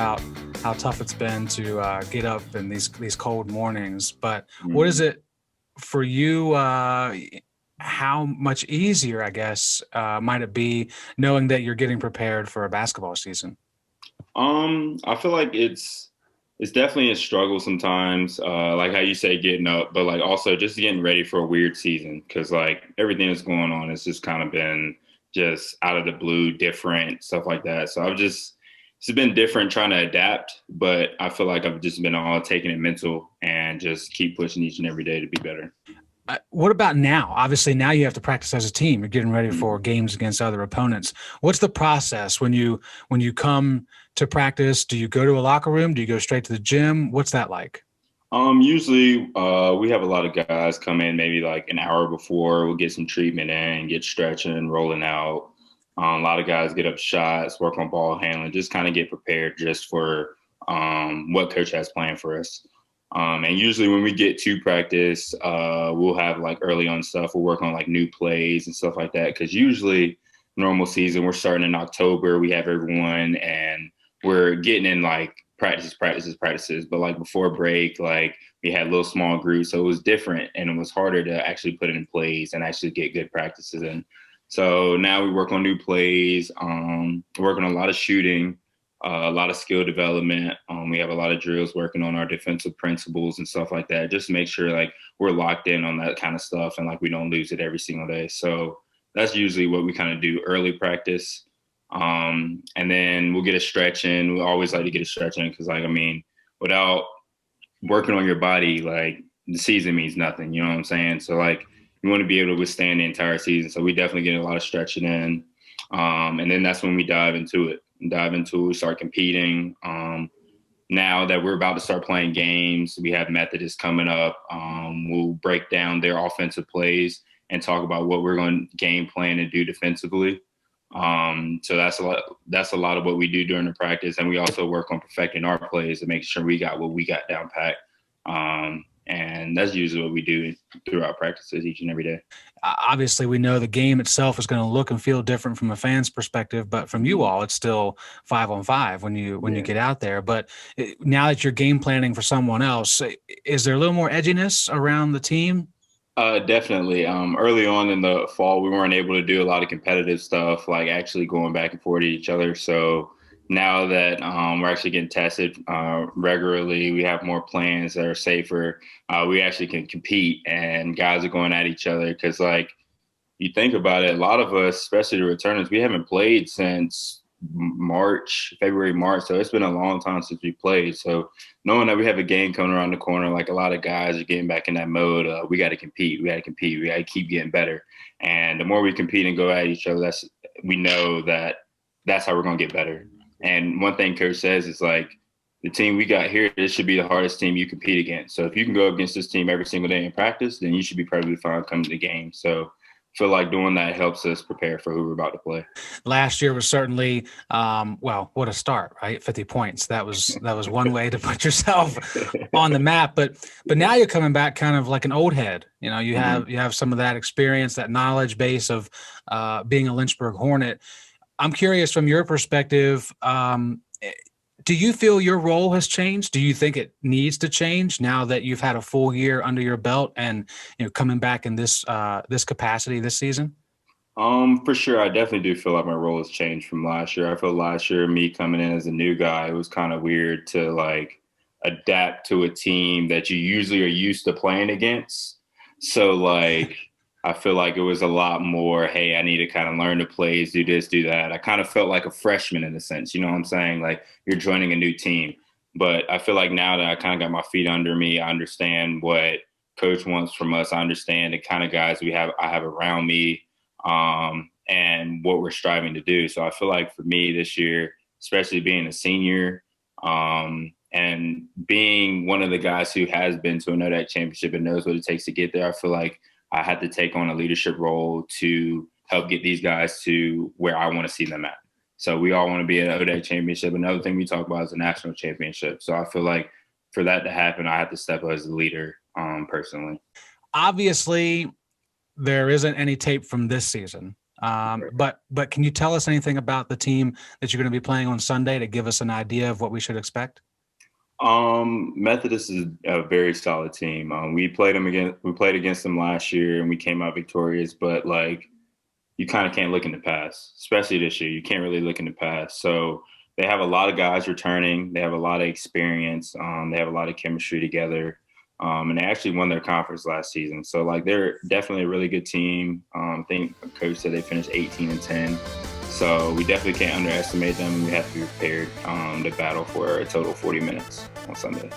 about how tough it's been to get up in these cold mornings. But what is Mhm. it for you? How much easier, I guess, might it be knowing that you're getting prepared for a basketball season? I feel like it's definitely a struggle sometimes, like how you say getting up, but like also just getting ready for a weird season because like everything that's going on has just kind of been just out of the blue, different stuff like that. So it's been different trying to adapt, but I feel like I've just been all taking it mental and just keep pushing each and every day to be better. What about now? Obviously, now you have to practice as a team. You're getting ready for games against other opponents. What's the process when you come to practice? Do you go to a locker room? Do you go straight to the gym? What's that like? Usually, we have a lot of guys come in maybe like an hour before. We'll get some treatment in, get stretching, rolling out. A lot of guys get up shots, work on ball handling, just kind of get prepared just for what coach has planned for us. And usually when we get to practice, we'll have like early on stuff. We'll work on like new plays and stuff like that. Cause usually normal season, we're starting in October. We have everyone and we're getting in like practices. But like before break, like we had little small groups. So it was different and it was harder to actually put it in place and actually get good practices in. So now we work on new plays, working on a lot of shooting, a lot of skill development. We have a lot of drills working on our defensive principles and stuff like that, just to make sure like we're locked in on that kind of stuff and like we don't lose it every single day. So that's usually what we kind of do early practice. And then we'll get a stretch in. We always like to get a stretch in because, like, I mean, without working on your body, like the season means nothing. You know what I'm saying? So, like, you want to be able to withstand the entire season. So we definitely get a lot of stretching in. And then that's when we dive into it. Start competing. Now that we're about to start playing games, we have Methodist coming up. We'll break down their offensive plays and talk about what we're going to game plan and do defensively. So that's a lot of what we do during the practice. And we also work on perfecting our plays and making sure we got what we got down pat. And that's usually what we do throughout practices each and every day. Obviously, we know the game itself is going to look and feel different from a fan's perspective, but from you all, it's still 5-on-5 when you get out there. But now that you're game planning for someone else, is there a little more edginess around the team? Definitely. Early on in the fall, we weren't able to do a lot of competitive stuff, like actually going back and forth to each other. So now that we're actually getting tested regularly, we have more plans that are safer. We actually can compete, and guys are going at each other because, like, you think about it, a lot of us, especially the returners, we haven't played since February, March. So it's been a long time since we played. So knowing that we have a game coming around the corner, like a lot of guys are getting back in that mode. We got to compete. We got to compete. We got to keep getting better. And the more we compete and go at each other, we know that's how we're going to get better. And one thing Coach says is like, the team we got here, this should be the hardest team you compete against. So if you can go against this team every single day in practice, then you should be perfectly fine coming to the game. So feel like doing that helps us prepare for who we're about to play. Last year was certainly, well, what a start, right? 50 points. That was one way to put yourself on the map. But now you're coming back kind of like an old head. You know, you have some of that experience, that knowledge base of being a Lynchburg Hornet. I'm curious from your perspective. Do you feel your role has changed? Do you think it needs to change now that you've had a full year under your belt and coming back in this capacity this season? For sure, I definitely do feel like my role has changed from last year. I feel last year, me coming in as a new guy, it was kind of weird to like adapt to a team that you usually are used to playing against. So like, I feel like it was a lot more, hey, I need to kind of learn the plays, do this, do that. I kind of felt like a freshman in a sense, you know what I'm saying? Like you're joining a new team. But I feel like now that I kind of got my feet under me, I understand what coach wants from us. I understand the kind of guys I have around me, and what we're striving to do. So I feel like for me this year, especially being a senior, and being one of the guys who has been to a NODAC championship and knows what it takes to get there, I feel like I had to take on a leadership role to help get these guys to where I want to see them at. So we all want to be at an ODAC championship. Another thing we talk about is a national championship. So I feel like for that to happen, I have to step up as a leader, personally. Obviously, there isn't any tape from this season. But can you tell us anything about the team that you're going to be playing on Sunday to give us an idea of what we should expect? Methodist is a very solid team. We played against them last year and we came out victorious, but like you kind of can't look in the past, especially this year. You can't really look in the past. So they have a lot of guys returning. They have a lot of experience. They have a lot of chemistry together. And they actually won their conference last season. So like they're definitely a really good team. I think coach said they finished 18-10. So we definitely can't underestimate them. We have to be prepared to battle for a total 40 minutes on Sunday.